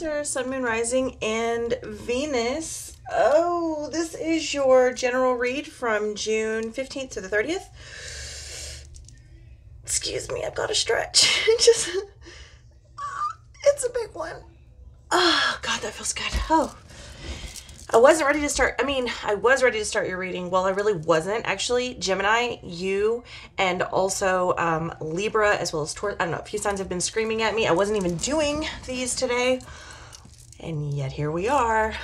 Cancer, Sun, Moon, Rising, and Venus. Oh, this is your general read from June 15th to the 30th. Excuse me, I've got to stretch. It's a big one. Oh, God, that feels good. Oh, I wasn't ready to start. I was ready to start your reading. Well, I really wasn't. Actually, Gemini, you, and also Libra, as well as Taurus. I don't know, a few signs have been screaming at me. I wasn't even doing these today. And yet here we are.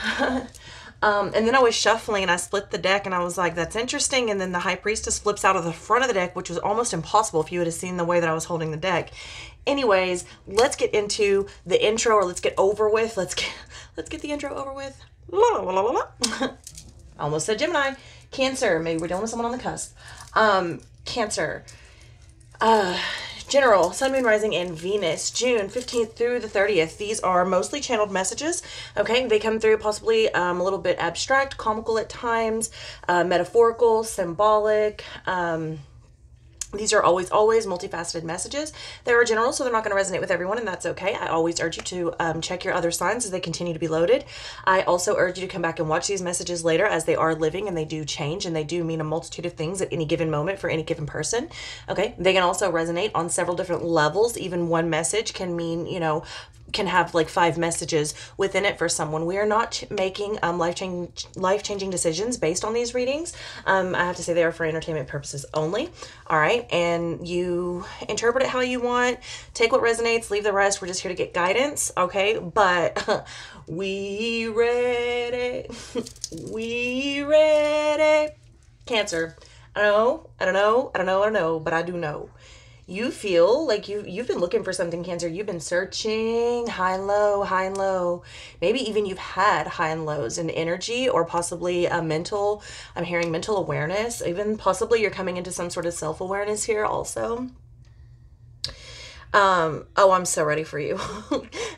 And then I was shuffling and I split the deck and I was like, that's interesting. And then the High Priestess flips out of the front of the deck, which was almost impossible if you would have seen the way that I was holding the deck. Anyways, let's get into the intro, or let's get over with. Let's get the intro over with. La, la, la, la, la. I almost said Gemini. Cancer. Maybe we're dealing with someone on the cusp. Cancer. General, Sun, Moon, Rising, and Venus, June 15th through the 30th. These are mostly channeled messages, okay? They come through possibly a little bit abstract, comical at times, metaphorical, symbolic. These are always multifaceted messages. They're general, so they're not going to resonate with everyone, and that's okay. I always urge you to check your other signs as they continue to be loaded. I also urge you to come back and watch these messages later, as they are living and they do change, and they do mean a multitude of things at any given moment for any given person. Okay, they can also resonate on several different levels. Even one message can mean, can have like 5 messages within it for someone. We are not making life-changing decisions based on these readings. I have to say they are for entertainment purposes only. All right, and you interpret it how you want. Take what resonates, leave the rest. We're just here to get guidance, okay? But we ready. We ready. Cancer. I don't know, but I do know. You feel like you've been looking for something, Cancer. You've been searching high and low, high and low. Maybe even you've had high and lows in energy, or possibly I'm hearing mental awareness. Even possibly you're coming into some sort of self-awareness here also. I'm so ready for you.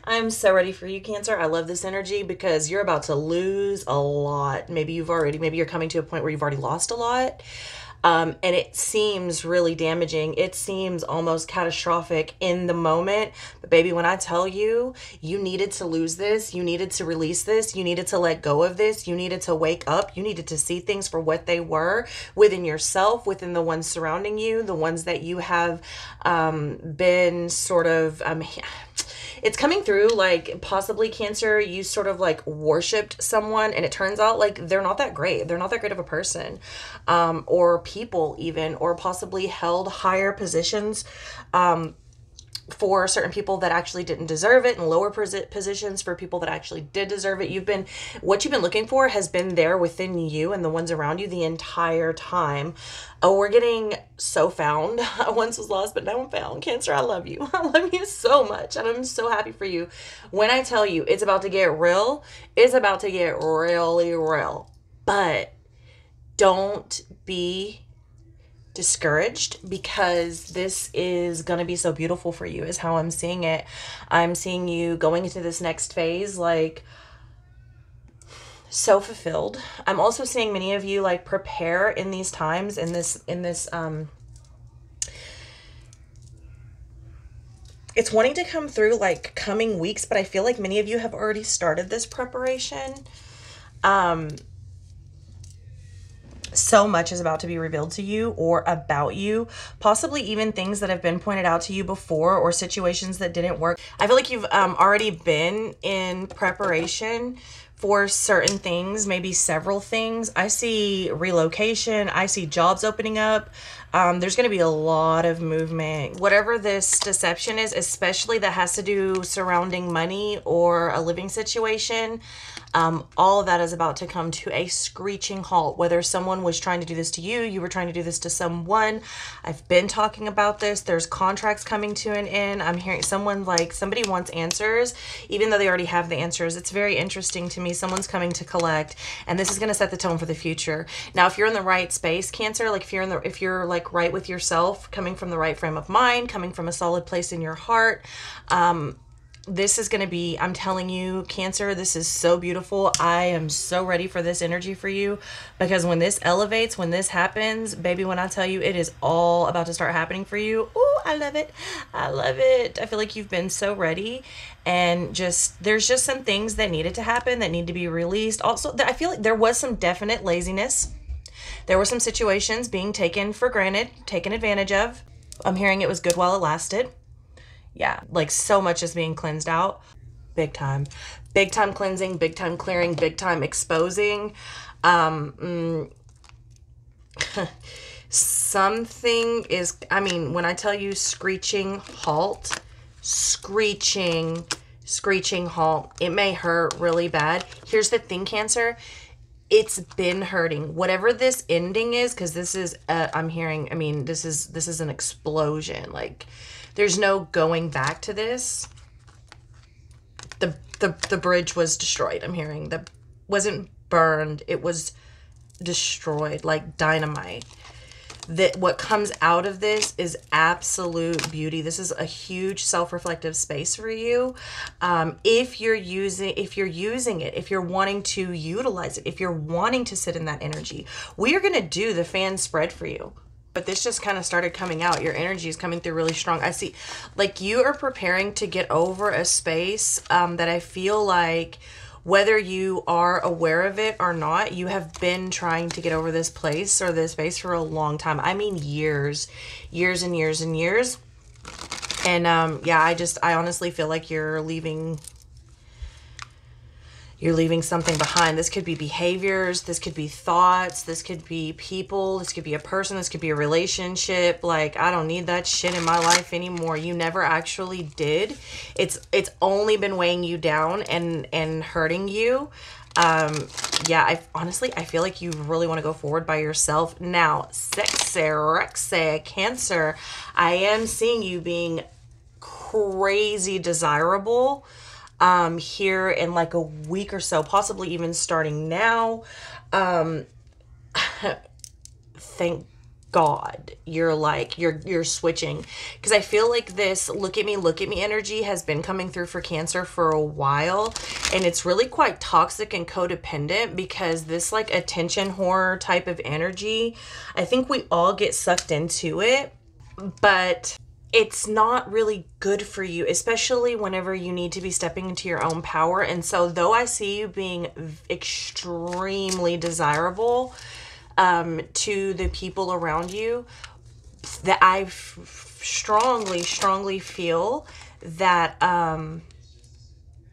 I'm so ready for you, Cancer. I love this energy because you're about to lose a lot. Maybe you're coming to a point where you've already lost a lot. And it seems really damaging. It seems almost catastrophic in the moment. But baby, when I tell you, you needed to lose this, you needed to release this, you needed to let go of this, you needed to wake up, you needed to see things for what they were within yourself, within the ones surrounding you, the ones that you have been sort of... It's coming through like possibly, Cancer, you sort of like worshipped someone and it turns out like they're not that great. They're not that great of a person, or people even, or possibly held higher positions for certain people that actually didn't deserve it, and lower positions for people that actually did deserve it. What you've been looking for has been there within you and the ones around you the entire time. Oh, we're getting so found. I once was lost, but now I'm found. Cancer, I love you. I love you so much, and I'm so happy for you. When I tell you it's about to get real, it's about to get really real. But don't be discouraged, because this is going to be so beautiful for you, is how I'm seeing it. I'm seeing you going into this next phase like so fulfilled. I'm also seeing many of you like prepare in these times, in this it's wanting to come through like coming weeks, but I feel like many of you have already started this preparation. So much is about to be revealed to you or about you, possibly even things that have been pointed out to you before, or situations that didn't work. I feel like you've already been in preparation for certain things, maybe several things. I see relocation. I see jobs opening up. There's going to be a lot of movement. Whatever this deception is, especially that has to do surrounding money or a living situation, all of that is about to come to a screeching halt. Whether someone was trying to do this to you, you were trying to do this to someone. I've been talking about this. There's contracts coming to an end. I'm hearing somebody wants answers, even though they already have the answers. It's very interesting to me. Someone's coming to collect, and this is going to set the tone for the future. Now, if you're in the right space, Cancer, like if you're like right with yourself, coming from the right frame of mind, coming from a solid place in your heart, this is going to be, I'm telling you, Cancer, this is so beautiful. I am so ready for this energy for you, because when this elevates, when this happens, baby, when I tell you it is all about to start happening for you, ooh, I love it. I love it. I feel like you've been so ready, and just there's just some things that needed to happen that need to be released. Also, I feel like there was some definite laziness. There were some situations being taken for granted, taken advantage of. I'm hearing it was good while it lasted. Yeah, like so much is being cleansed out. Big time. Big time cleansing, big time clearing, big time exposing. Something is, I mean, when I tell you screeching halt, screeching halt, it may hurt really bad. Here's the thing, Cancer. It's been hurting. Whatever this ending is, because this is, I'm hearing, I mean, this is an explosion. Like, there's no going back to this. The bridge was destroyed, I'm hearing. That wasn't burned. It was destroyed like dynamite. That what comes out of this is absolute beauty. This is a huge self-reflective space for you. If you're using it, if you're wanting to utilize it, if you're wanting to sit in that energy, we are going to do the fan spread for you. But this just kind of started coming out. Your energy is coming through really strong. I see, like, you are preparing to get over a space that I feel like, whether you are aware of it or not, you have been trying to get over this place or this space for a long time. I mean, years and years and years. And yeah, I honestly feel like you're leaving something behind. This could be behaviors, this could be thoughts, this could be people, this could be a person, this could be a relationship. Like, I don't need that shit in my life anymore. You never actually did. It's only been weighing you down and hurting you. Yeah, I feel like you really want to go forward by yourself. Now, sexy, Cancer, I am seeing you being crazy desirable here in like a week or so, possibly even starting now. Thank God you're switching, because I feel like this look at me energy has been coming through for Cancer for a while, and it's really quite toxic and codependent, because this like attention whore type of energy, I think we all get sucked into it, but it's not really good for you, especially whenever you need to be stepping into your own power. And so though I see you being extremely desirable to the people around you, that I strongly feel that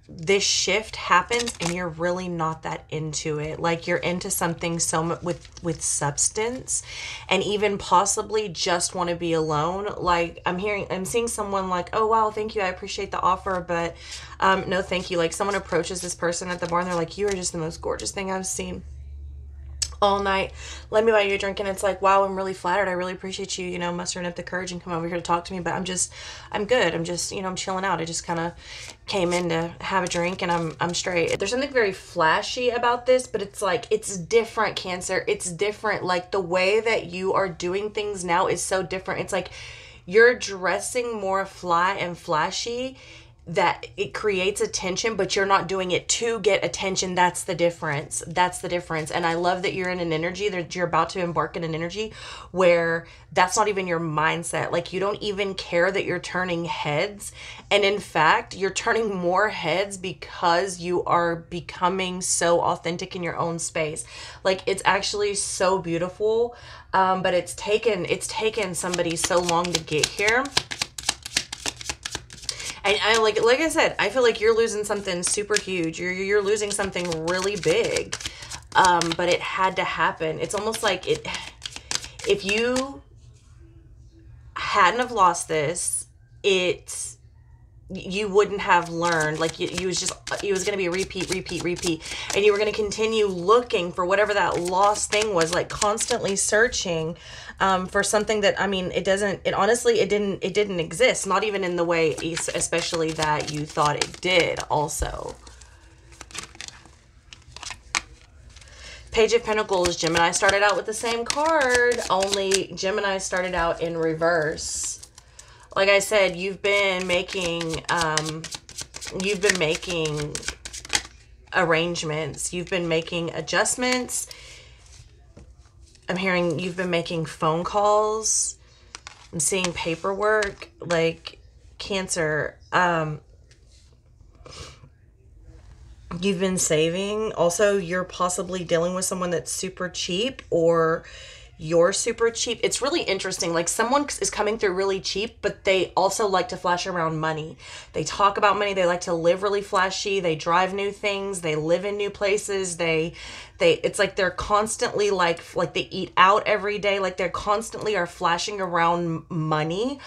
this shift happens and you're really not that into it. Like, you're into something so much with substance, and even possibly just want to be alone. Like, I'm seeing someone like, oh wow, thank you, I appreciate the offer, but no thank you. Like, someone approaches this person at the bar and they're like, you are just the most gorgeous thing I've seen all night. Let me buy you a drink. And it's like, wow, I'm really flattered. I really appreciate you, mustering up the courage and come over here to talk to me. But I'm good. I'm just, I'm chilling out. I just kind of came in to have a drink, and I'm straight. There's something very flashy about this, but it's like, it's different, Cancer. It's different. Like, the way that you are doing things now is so different. It's like you're dressing more fly and flashy, that it creates attention, but you're not doing it to get attention. That's the difference. And I love that you're in an energy that you're about to embark in an energy where that's not even your mindset. Like, you don't even care that you're turning heads. And in fact, you're turning more heads because you are becoming so authentic in your own space. Like, it's actually so beautiful. But it's taken somebody so long to get here. And I like I said, I feel like you're losing something super huge. You're losing something really big. But it had to happen. It's almost like if you hadn't have lost this, you wouldn't have learned. Like, it was going to be a repeat, and you were going to continue looking for whatever that lost thing was, like constantly searching for something that, I mean, it didn't exist, not even in the way especially that you thought it did. Also, Page of Pentacles, Gemini started out with the same card, only Gemini started out in reverse. Like I said, you've been making arrangements. You've been making adjustments. I'm hearing you've been making phone calls. I'm seeing paperwork, like Cancer. You've been saving. Also, you're possibly dealing with someone that's super cheap, or you're super cheap. It's really interesting. Like, someone is coming through really cheap, but they also like to flash around money. They talk about money. They like to live really flashy. They drive new things. They live in new places. It's like they're constantly like they eat out every day. Like, they're constantly are flashing around money,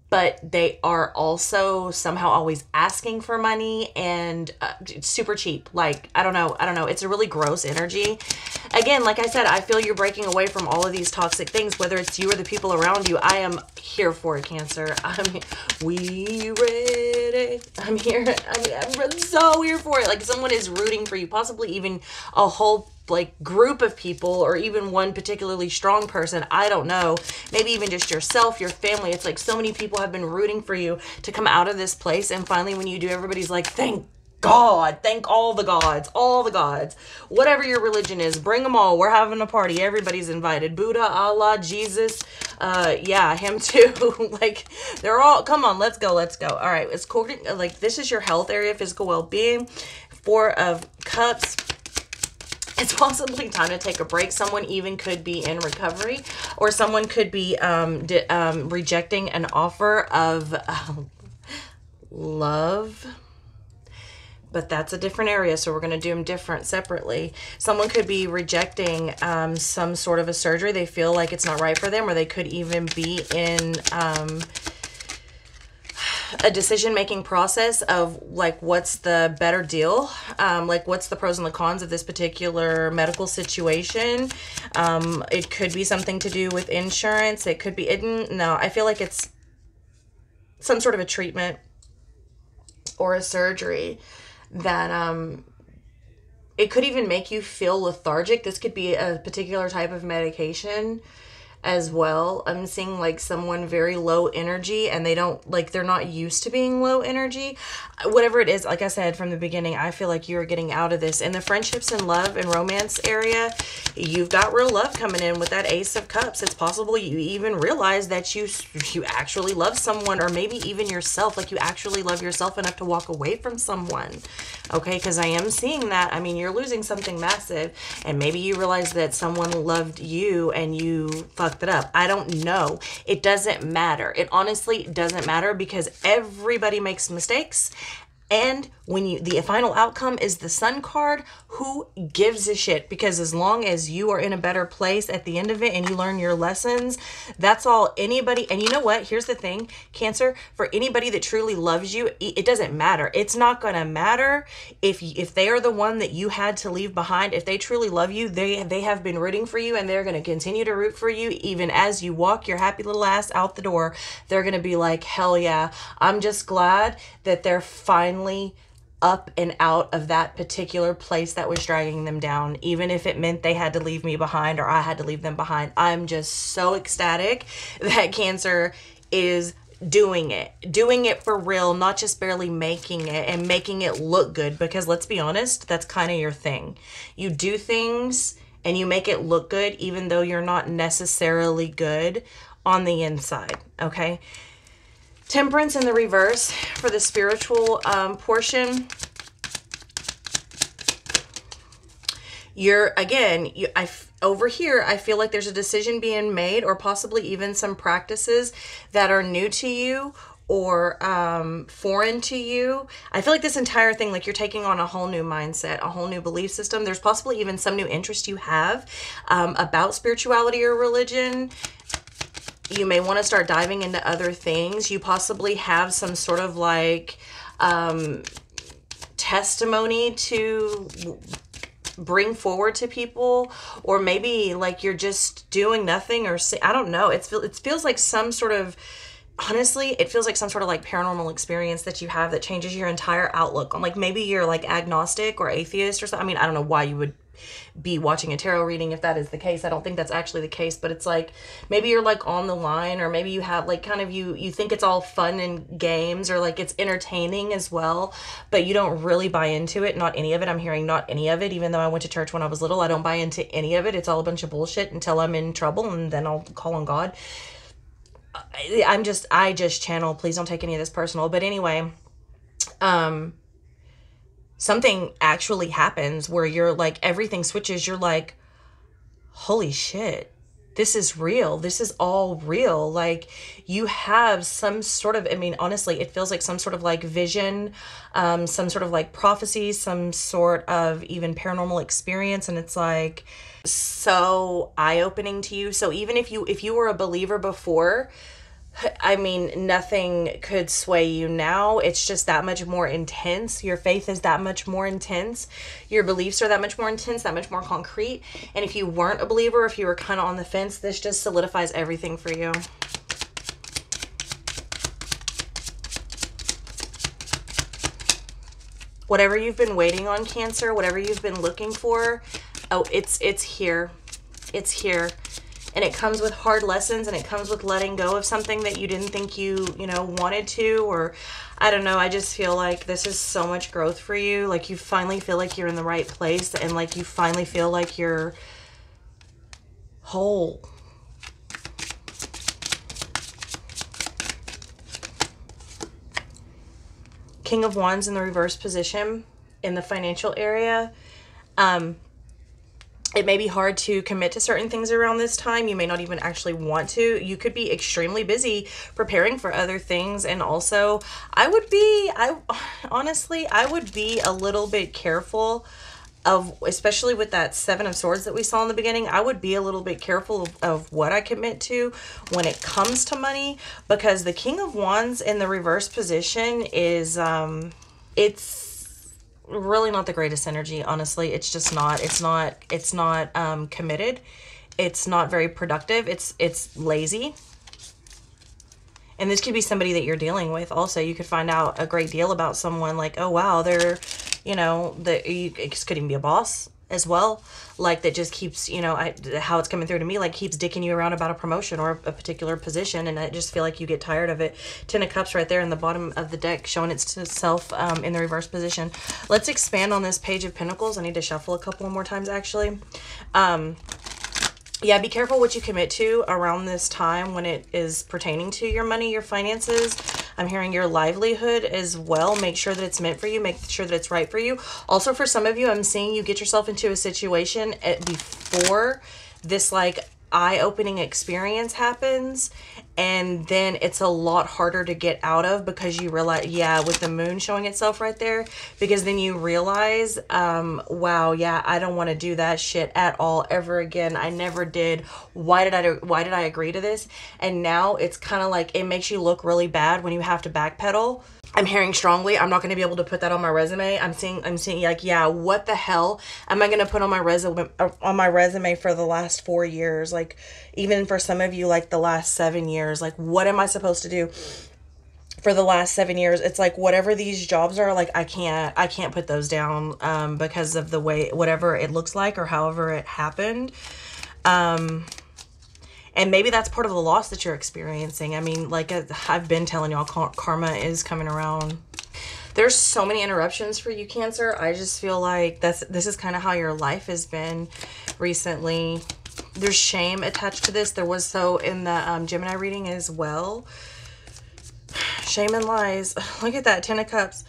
but they are also somehow always asking for money, and it's super cheap. Like, I don't know. It's a really gross energy. Again, like I said, I feel you're breaking away from all of these toxic things, whether it's you or the people around you. I am here for it, Cancer. We ready. I'm here. I'm so here for it. Like, someone is rooting for you, possibly even a whole like group of people, or even one particularly strong person. I don't know. Maybe even just yourself, your family. It's like so many people have been rooting for you to come out of this place. And finally, when you do, everybody's like, thank God, thank all the gods, whatever your religion is, bring them all. We're having a party. Everybody's invited. Buddha, Allah, Jesus, yeah, him too. Like, they're all, come on, let's go. All right, it's cool. Like, this is your health area, physical well-being. 4 of Cups. It's possibly time to take a break. Someone even could be in recovery, or someone could be rejecting an offer of love. But that's a different area, so we're going to do them separately. Someone could be rejecting some sort of a surgery. They feel like it's not right for them, or they could even be in a decision-making process of like, what's the better deal? Like, what's the pros and the cons of this particular medical situation? It could be something to do with insurance. It could be, no, I feel like it's some sort of a treatment or a surgery that it could even make you feel lethargic. This could be a particular type of medication as well. I'm seeing like someone very low energy, and they're not used to being low energy. Whatever it is, like I said from the beginning, I feel like you're getting out of this. In the friendships and love and romance area, you've got real love coming in with that Ace of Cups. It's possible you even realize that you actually love someone, or maybe even yourself. Like, you actually love yourself enough to walk away from someone. Okay, because I am seeing that. I mean, you're losing something massive, and maybe you realize that someone loved you and you fucked it up. I don't know. It doesn't matter. It honestly doesn't matter, because everybody makes mistakes. And when the final outcome is the Sun card, who gives a shit? Because as long as you are in a better place at the end of it and you learn your lessons, that's all anybody. And you know what? Here's the thing, Cancer, for anybody that truly loves you, it doesn't matter. It's not going to matter if they are the one that you had to leave behind. If they truly love you, they have been rooting for you, and they're going to continue to root for you. Even as you walk your happy little ass out the door, they're going to be like, hell yeah. I'm just glad that they're finally up and out of that particular place that was dragging them down, even if it meant they had to leave me behind or I had to leave them behind. I'm just so ecstatic that Cancer is doing it for real, not just barely making it and making it look good, because let's be honest, that's kind of your thing. You do things and you make it look good even though you're not necessarily good on the inside, okay? Temperance in the reverse for the spiritual portion. Over here, I feel like there's a decision being made, or possibly even some practices that are new to you or foreign to you. I feel like this entire thing, like, you're taking on a whole new mindset, a whole new belief system. There's possibly even some new interest you have about spirituality or religion. You may want to start diving into other things. You possibly have some sort of like testimony to bring forward to people, or maybe like you're just doing nothing, or I don't know. It feels like some sort of, honestly, it feels like some sort of like paranormal experience that you have that changes your entire outlook on, like, maybe you're like agnostic or atheist or something. I mean, I don't know why you would be watching a tarot reading if that is the case. I don't think that's actually the case, but it's like maybe you're like on the line, or maybe you have like kind of you think it's all fun and games, or like it's entertaining as well, but you don't really buy into it. Not any of it. I'm hearing not any of it. Even though I went to church when I was little, I don't buy into any of it. It's all a bunch of bullshit until I'm in trouble, and then I'll call on God. I just channel. Please don't take any of this personal. But anyway, something actually happens where you're like, everything switches. You're like, holy shit, this is real. This is all real. Like, you have some sort of, I mean, honestly, it feels like some sort of like vision, some sort of like prophecy, some sort of even paranormal experience. And it's like so eye-opening to you. So even if you were a believer before, I mean, nothing could sway you now. It's just that much more intense. Your faith is that much more intense. Your beliefs are that much more intense, that much more concrete. And if you weren't a believer, if you were kind of on the fence, this just solidifies everything for you. Whatever you've been waiting on, Cancer, whatever you've been looking for, oh, it's here. It's here. And it comes with hard lessons, and it comes with letting go of something that you didn't think you wanted to, or I don't know. I just feel like this is so much growth for you. Like, you finally feel like you're in the right place, and like you finally feel like you're whole. King of Wands in the reverse position in the financial area. It may be hard to commit to certain things around this time. You may not even actually want to. You could be extremely busy preparing for other things. And also, honestly, I would be a little bit careful of, especially with that Seven of Swords that we saw in the beginning, I would be a little bit careful of what I commit to when it comes to money, because the King of Wands in the reverse position is, it's really not the greatest energy, honestly. It's just not. It's not committed. It's not very productive. It's lazy. And this could be somebody that you're dealing with also. You could find out a great deal about someone, like, oh wow, they're, it could even be a boss as well, like, that just keeps, how it's coming through to me, like, keeps dicking you around about a promotion or a particular position, and I just feel like you get tired of it. Ten of Cups right there in the bottom of the deck, showing itself in the reverse position. Let's expand on this Page of Pentacles. I need to shuffle a couple more times, actually. Yeah, be careful what you commit to around this time when it is pertaining to your money, your finances. I'm hearing your livelihood as well. Make sure that it's meant for you. Make sure that it's right for you. Also, for some of you, I'm seeing you get yourself into a situation before this, like, eye-opening experience happens, and then it's a lot harder to get out of, because you realize, yeah, with the moon showing itself right there, because then you realize, wow, yeah, I don't want to do that shit at all ever again. I never did. Why did I agree to this? And now it's kind of like, it makes you look really bad when you have to backpedal. I'm hearing strongly, I'm not going to be able to put that on my resume. I'm seeing like, yeah, what the hell am I going to put on my resume for the last 4 years? Like, even for some of you, like the last 7 years, like, what am I supposed to do for the last 7 years? It's like, whatever these jobs are, like, I can't put those down, because of the way, whatever it looks like or however it happened. And maybe that's part of the loss that you're experiencing. I mean, like I've been telling y'all, karma is coming around. There's so many interruptions for you, Cancer. I just feel like this is kind of how your life has been recently. There's shame attached to this. There was so in the Gemini reading as well. Shame and lies. Look at that. 10 of Cups.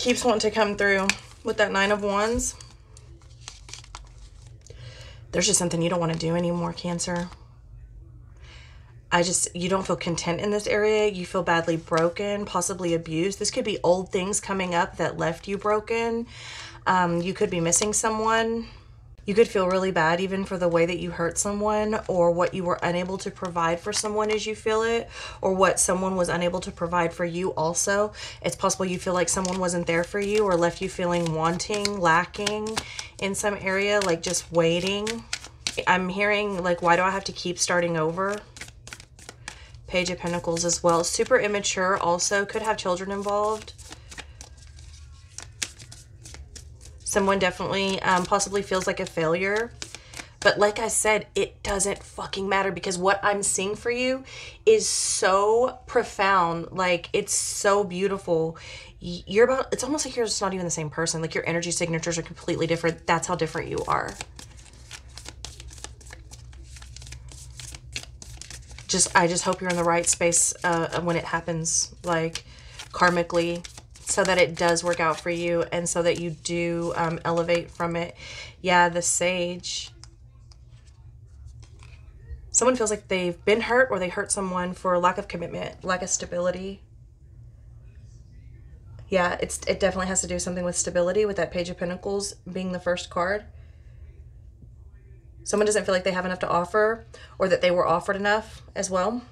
Keeps wanting to come through with that 9 of Wands. There's just something you don't want to do anymore, Cancer. You don't feel content in this area. You feel badly broken, possibly abused. This could be old things coming up that left you broken. You could be missing someone. You could feel really bad even for the way that you hurt someone, or what you were unable to provide for someone as you feel it, or what someone was unable to provide for you also. It's possible you feel like someone wasn't there for you, or left you feeling wanting, lacking in some area, like just waiting. I'm hearing, like, why do I have to keep starting over? Page of Pentacles as well. Super immature also. Could have children involved. Someone definitely possibly feels like a failure. But like I said, it doesn't fucking matter, because what I'm seeing for you is so profound. Like, it's so beautiful. It's almost like you're just not even the same person. Like, your energy signatures are completely different. That's how different you are. I just hope you're in the right space when it happens, like karmically, so that it does work out for you and so that you do elevate from it. Yeah, the Sage. Someone feels like they've been hurt or they hurt someone for lack of commitment, lack of stability. Yeah, it definitely has to do something with stability, with that Page of Pentacles being the first card. Someone doesn't feel like they have enough to offer, or that they were offered enough as well.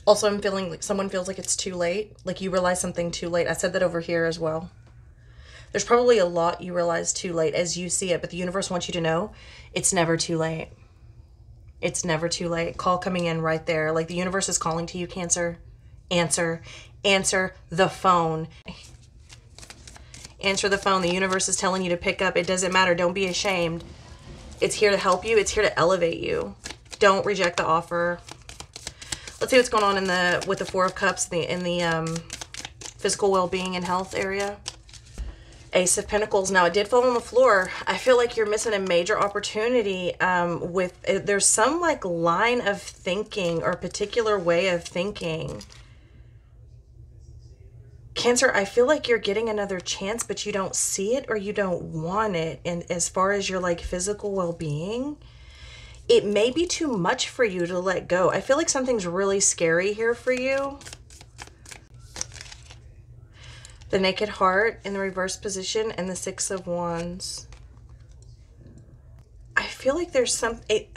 Also, I'm feeling like someone feels like it's too late, like you realize something too late. I said that over here as well. There's probably a lot you realize too late as you see it, but the universe wants you to know it's never too late. It's never too late. Call coming in right there. Like the universe is calling to you, Cancer. Answer. Answer the phone. Answer the phone. The universe is telling you to pick up. It doesn't matter. Don't be ashamed. It's here to help you. It's here to elevate you. Don't reject the offer. Let's see what's going on in with the Four of Cups in the physical well-being and health area. Ace of Pentacles. Now, it did fall on the floor. I feel like you're missing a major opportunity there's some like line of thinking or particular way of thinking. Cancer, I feel like you're getting another chance, but you don't see it or you don't want it. And as far as your like physical well-being, it may be too much for you to let go. I feel like something's really scary here for you. The Naked Heart in the reverse position and the Six of Wands. I feel like there's something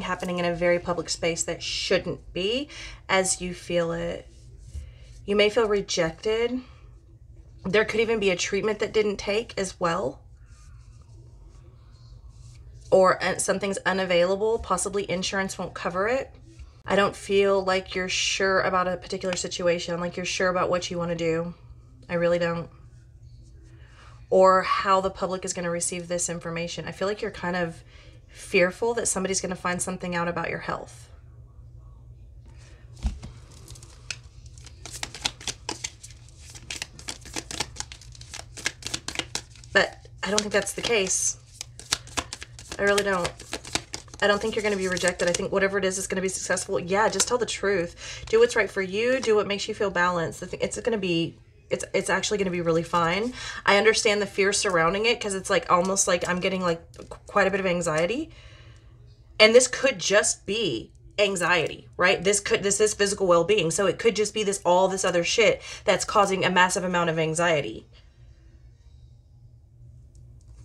happening in a very public space that shouldn't be as you feel it. You may feel rejected. There could even be a treatment that didn't take as well. Or something's unavailable. Possibly insurance won't cover it. I don't feel like you're sure about a particular situation. Like you're sure about what you want to do. I really don't. Or how the public is going to receive this information. I feel like you're kind of fearful that somebody's going to find something out about your health. But I don't think that's the case. I really don't. I don't think you're going to be rejected. I think whatever it is going to be successful. Yeah, just tell the truth. Do what's right for you. Do what makes you feel balanced. It's going to be, it's actually going to be really fine. I understand the fear surrounding it because it's like almost like I'm getting like quite a bit of anxiety. And this could just be anxiety, right? This is physical well-being. So it could just be all this other shit that's causing a massive amount of anxiety.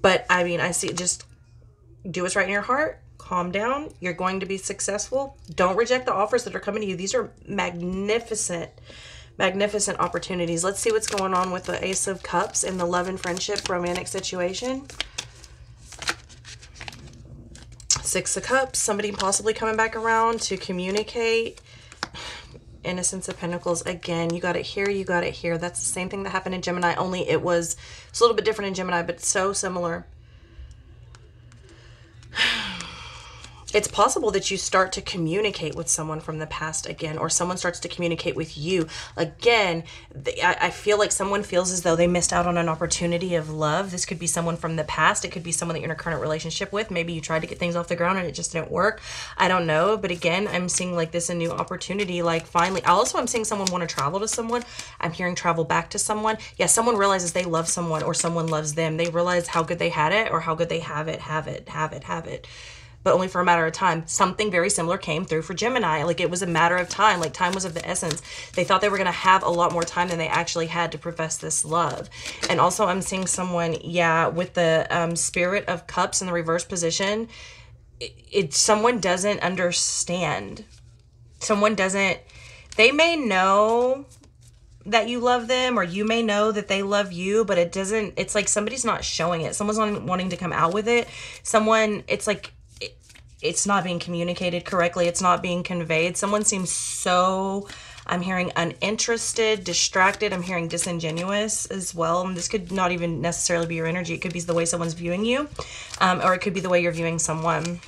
But I mean, I see, just do what's right in your heart. Calm down. You're going to be successful. Don't reject the offers that are coming to you. These are magnificent, magnificent opportunities. Let's see what's going on with the Ace of Cups in the love and friendship romantic situation. Six of Cups. Somebody possibly coming back around to communicate. Innocence of Pentacles. Again, you got it here. You got it here. That's the same thing that happened in Gemini, only it's a little bit different in Gemini, but so similar. It's possible that you start to communicate with someone from the past again, or someone starts to communicate with you again. I feel like someone feels as though they missed out on an opportunity of love. This could be someone from the past. It could be someone that you're in a current relationship with. Maybe you tried to get things off the ground and it just didn't work. I don't know. But again, I'm seeing like this a new opportunity. Like finally, also I'm seeing someone want to travel to someone. I'm hearing travel back to someone. Yeah, someone realizes they love someone or someone loves them. They realize how good they had it or how good they have it. But only for a matter of time. Something very similar came through for Gemini. Like it was a matter of time. Like time was of the essence. They thought they were going to have a lot more time than they actually had to profess this love. And also I'm seeing someone, yeah, with the Spirit of Cups in the reverse position. Someone doesn't understand. They may know that you love them, or you may know that they love you, but it's like somebody's not showing it. Someone's not wanting to come out with it. It's like, it's not being communicated correctly. It's not being conveyed. Someone seems so, I'm hearing uninterested, distracted. I'm hearing disingenuous as well. And this could not even necessarily be your energy. It could be the way someone's viewing you, or it could be the way you're viewing someone.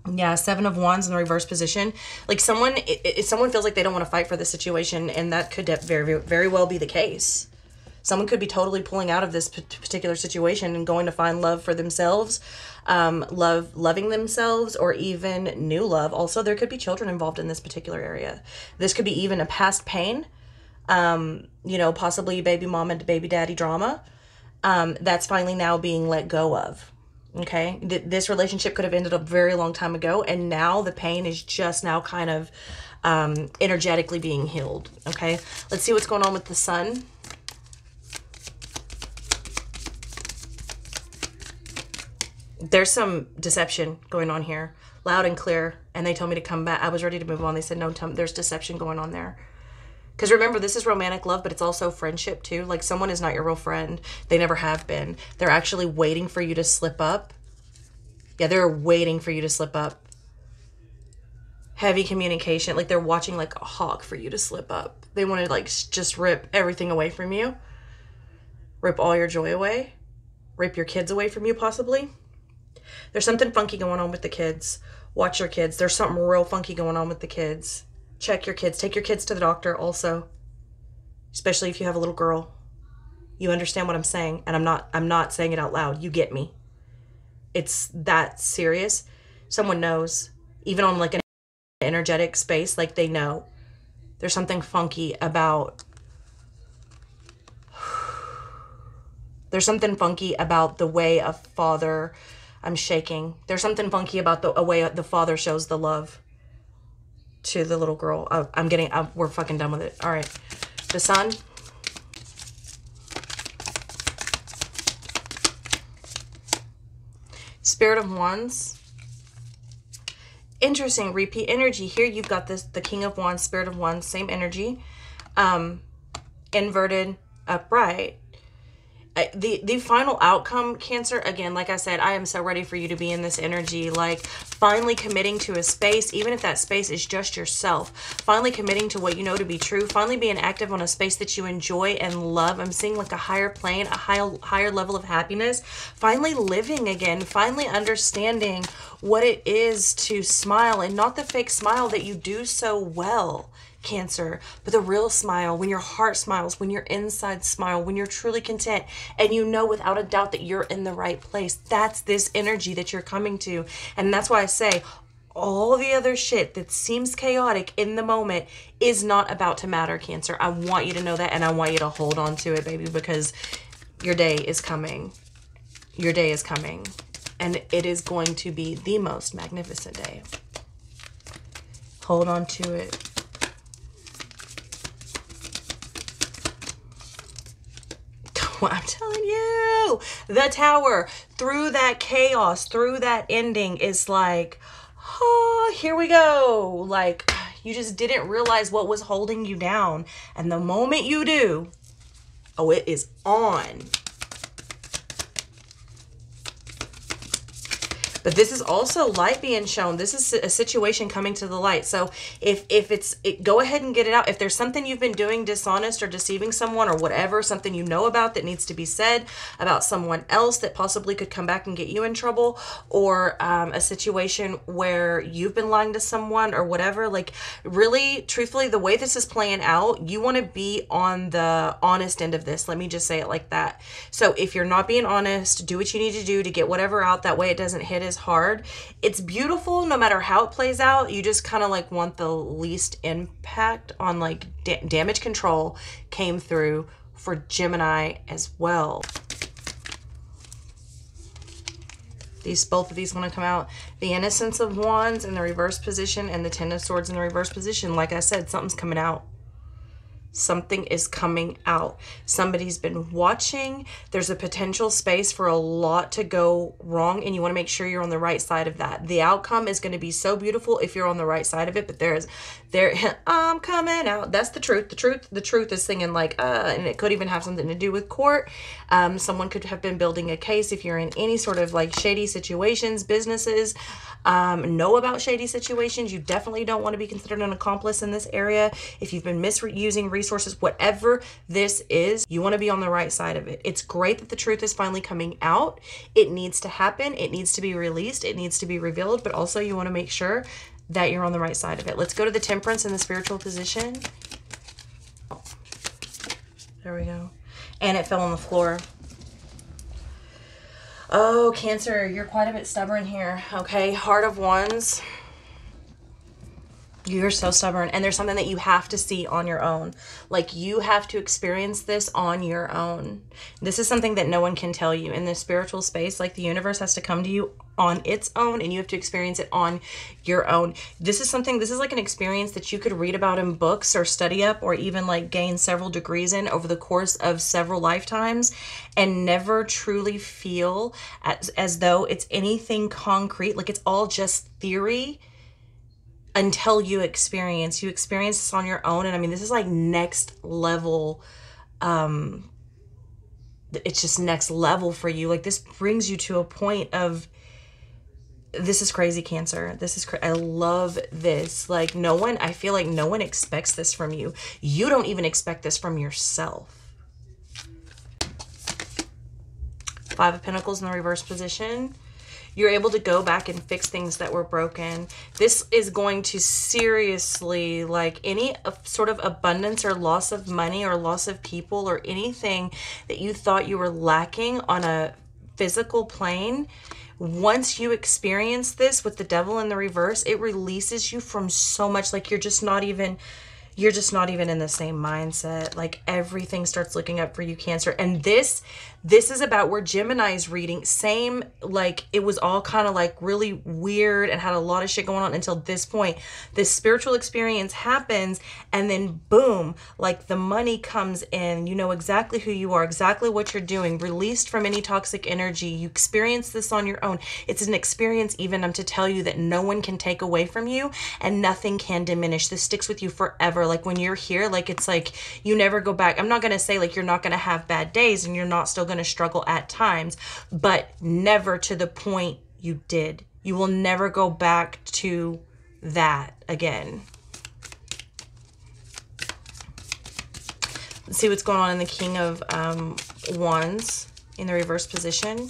Yeah, Seven of Wands in the reverse position. Like someone feels like they don't want to fight for the situation, and that could very, very well be the case. Someone could be totally pulling out of this particular situation and going to find love for themselves, loving themselves, or even new love. Also, there could be children involved in this particular area. This could be even a past pain, you know, possibly baby mom and baby daddy drama, that's finally now being let go of. Okay, this relationship could have ended a very long time ago, and now the pain is just now kind of energetically being healed. Okay, let's see what's going on with the sun. There's some deception going on here, loud and clear, and they told me to come back. I was ready to move on. They said, no, there's deception going on there. Because remember, this is romantic love, but it's also friendship too. Like, someone is not your real friend. They never have been. They're actually waiting for you to slip up. Yeah, they're waiting for you to slip up. Heavy communication. Like, they're watching like a hawk for you to slip up. They want to like just rip everything away from you. Rip all your joy away. Rip your kids away from you, possibly. There's something funky going on with the kids. Watch your kids. There's something real funky going on with the kids. Check your kids. Take your kids to the doctor also. Especially if you have a little girl. You understand what I'm saying, and I'm not saying it out loud. You get me. It's that serious. Someone knows. Even on like an energetic space, like they know. There's something funky about there's something funky about the way a father, I'm shaking. There's something funky about the way the father shows the love to the little girl. We're fucking done with it. All right. The sun. Spirit of Wands. Interesting. Repeat energy. Here you've got this, the King of Wands, Spirit of Wands, same energy. Inverted, upright. The final outcome, Cancer, again, like I said, I am so ready for you to be in this energy, like finally committing to a space, even if that space is just yourself, finally committing to what you know to be true, finally being active on a space that you enjoy and love. I'm seeing like a higher plane, a higher level of happiness, finally living again, finally understanding what it is to smile, and not the fake smile that you do so well, Cancer, but the real smile, when your heart smiles, when your inside smile, when you're truly content, and you know without a doubt that you're in the right place. That's this energy that you're coming to. And that's why I say all the other shit that seems chaotic in the moment is not about to matter, Cancer. I want you to know that, and I want you to hold on to it, baby, because your day is coming. Your day is coming, and it is going to be the most magnificent day. Hold on to it. I'm telling you, the Tower, through that chaos, through that ending, is like, oh, here we go. Like, you just didn't realize what was holding you down. And the moment you do, oh, it is on. But this is also light being shown. This is a situation coming to the light. So if go ahead and get it out. If there's something you've been doing dishonest or deceiving someone or whatever, something you know about that needs to be said about someone else that possibly could come back and get you in trouble, or a situation where you've been lying to someone or whatever, like really, truthfully, the way this is playing out, you want to be on the honest end of this. Let me just say it like that. So if you're not being honest, do what you need to do to get whatever out. That way it doesn't hit as hard. It's beautiful no matter how it plays out. You just kind of like want the least impact on like damage control came through for Gemini as well. Both of these want to come out. The Innocence of Wands in the reverse position and the Ten of Swords in the reverse position. Like I said, something's coming out. Something is coming out. Somebody's been watching. There's a potential space for a lot to go wrong, and you want to make sure you're on the right side of that. The outcome is going to be so beautiful if you're on the right side of it, but I'm coming out. That's the truth. The truth is singing like, and it could even have something to do with court. Someone could have been building a case if you're in any sort of like shady situations, businesses, know about shady situations. You definitely don't want to be considered an accomplice in this area. If you've been misusing resources, whatever this is, you want to be on the right side of it. It's great that the truth is finally coming out. It needs to happen. It needs to be released. It needs to be revealed, but also you want to make sure that you're on the right side of it. Let's go to the Temperance in the spiritual position. There we go. And it fell on the floor. Oh, Cancer, you're quite a bit stubborn here, okay? Heart of Wands. You're so stubborn, and there's something that you have to see on your own. Like, you have to experience this on your own. This is something that no one can tell you in this spiritual space. Like, the universe has to come to you on its own, and you have to experience it on your own. This is like an experience that you could read about in books or study up, or even like gain several degrees in over the course of several lifetimes, and never truly feel as though it's anything concrete. Like, it's all just theory until you experience this on your own. And I mean, this is like next level. It's just next level for you. Like, this brings you to a point of, this is crazy, Cancer. This is I love this. Like, I feel like no one expects this from you. You don't even expect this from yourself. Five of Pentacles in the reverse position. You're able to go back and fix things that were broken. This is going to seriously, like, any sort of abundance or loss of money or loss of people or anything that you thought you were lacking on a physical plane. Once you experience this with the Devil in the reverse, it releases you from so much. Like, you're just not even in the same mindset. Like, everything starts looking up for you, Cancer. And this is about where Gemini's reading, same, like, it was all kind of like really weird and had a lot of shit going on until this point. This spiritual experience happens, and then boom, like, the money comes in. You know exactly who you are, exactly what you're doing, released from any toxic energy. You experience this on your own. It's an experience, even to tell you, that no one can take away from you and nothing can diminish. This sticks with you forever. Like, when you're here, like, it's like you never go back. I'm not going to say like you're not going to have bad days and you're not still going to struggle at times, but never to the point you did. You will never go back to that again. Let's see what's going on in the King of Wands in the reverse position.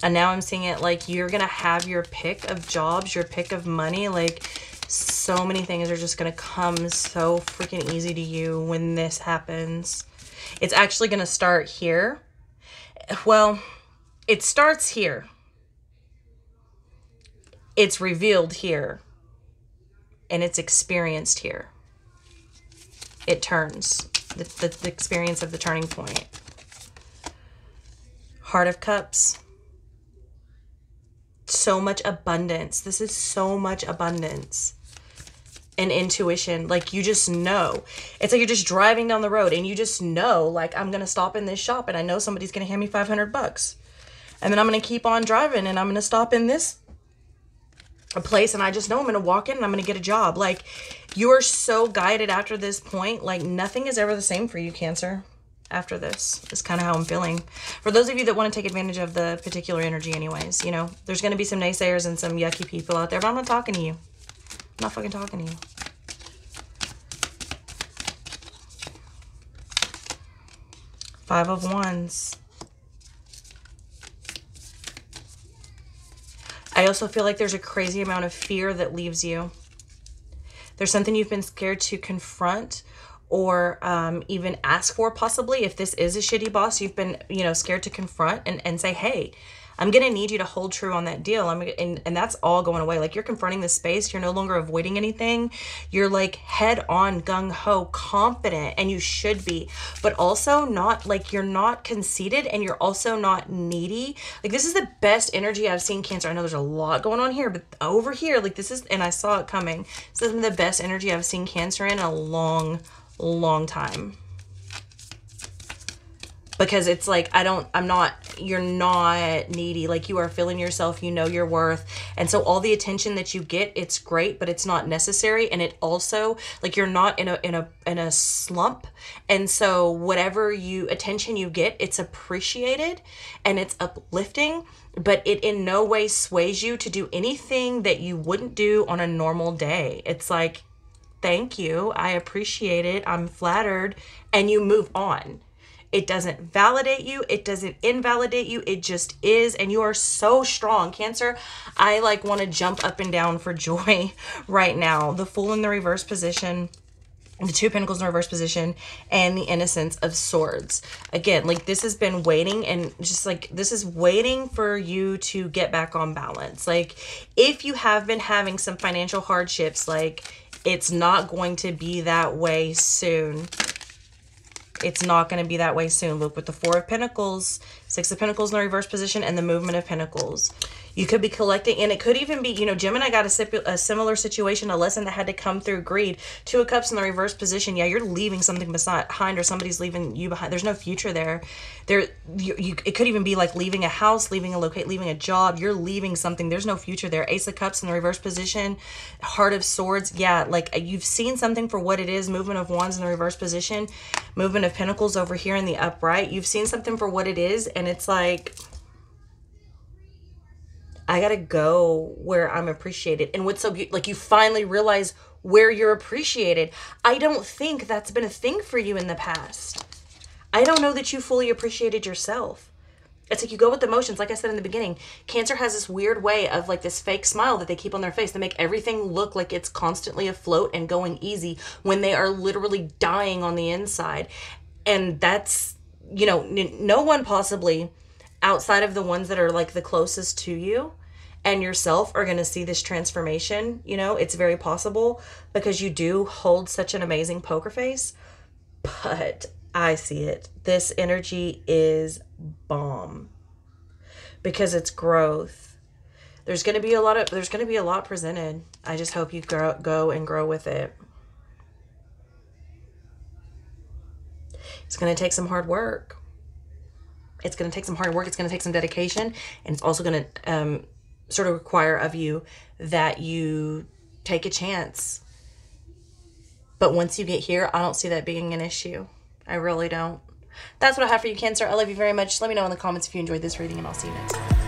And now I'm seeing it like you're going to have your pick of jobs, your pick of money. Like, so many things are just going to come so freaking easy to you when this happens. It's actually going to start here. Well, it starts here. It's revealed here. And it's experienced here. It turns. The experience of the turning point. Heart of Cups. So much abundance. This is so much abundance. And intuition. Like, you just know. It's like you're just driving down the road and you just know, like, I'm going to stop in this shop and I know somebody's going to hand me $500. And then I'm going to keep on driving and I'm going to stop in this place and I just know I'm going to walk in and I'm going to get a job. Like, you are so guided after this point. Like, nothing is ever the same for you, Cancer. After this is kind of how I'm feeling. For those of you that want to take advantage of the particular energy anyways, you know, there's going to be some naysayers and some yucky people out there, but I'm not talking to you. I'm not fucking talking to you. Five of Wands. I also feel like there's a crazy amount of fear that leaves you. There's something you've been scared to confront or even ask for, possibly. If this is a shitty boss, you've been, you know, scared to confront and say, hey, I'm going to need you to hold true on that deal. And that's all going away. Like, you're confronting the space. You're no longer avoiding anything. You're like head on, gung ho, confident, and you should be, but also not like, you're not conceited and you're also not needy. Like, this is the best energy I've seen, Cancer. I know there's a lot going on here, but over here, like, this is, and I saw it coming. This is the best energy I've seen Cancer in a long time. Because it's like, you're not needy. Like, you are feeling yourself, you know your worth. And so all the attention that you get, it's great, but it's not necessary. And it also, like, you're not in a slump. And so whatever attention you get, it's appreciated and it's uplifting, but it in no way sways you to do anything that you wouldn't do on a normal day. It's like, thank you, I appreciate it, I'm flattered, and you move on. It doesn't validate you. It doesn't invalidate you. It just is. And you are so strong, Cancer. I like want to jump up and down for joy right now. The Fool in the reverse position. the Two of Pentacles in reverse position, and the Innocence of Swords. Again, like this has been waiting, and just like this is waiting for you to get back on balance. Like if you have been having some financial hardships, like it's not going to be that way soon. It's not going to be that way soon. Look, with the Four of Pentacles, Six of Pentacles in the reverse position, and the Movement of Pentacles. You could be collecting, and it could even be, you know, Gemini got a similar situation, a lesson that had to come through greed. Two of Cups in the reverse position. Yeah, you're leaving something behind, or somebody's leaving you behind. There's no future there. It could even be like leaving a house, leaving a job. You're leaving something. There's no future there. Ace of Cups in the reverse position. Heart of Swords. Yeah, like you've seen something for what it is. Movement of Wands in the reverse position. Movement of Pentacles over here in the upright. You've seen something for what it is, and it's like, I gotta go where I'm appreciated. And what's so beautiful, like you finally realize where you're appreciated. I don't think that's been a thing for you in the past. I don't know that you fully appreciated yourself. It's like you go with the motions. Like I said in the beginning, Cancer has this weird way of like this fake smile that they keep on their face. They make everything look like it's constantly afloat and going easy when they are literally dying on the inside. And that's, you know, no one possibly outside of the ones that are like the closest to you and yourself are going to see this transformation. You know, it's very possible because you do hold such an amazing poker face, but I see it. This energy is bomb because it's growth. There's going to be a lot presented. I just hope you go and grow with it. It's going to take some hard work. It's going to take some hard work. It's going to take some dedication. And it's also going to sort of require of you that you take a chance. But once you get here, I don't see that being an issue. I really don't. That's what I have for you, Cancer. I love you very much. Let me know in the comments if you enjoyed this reading, and I'll see you next time.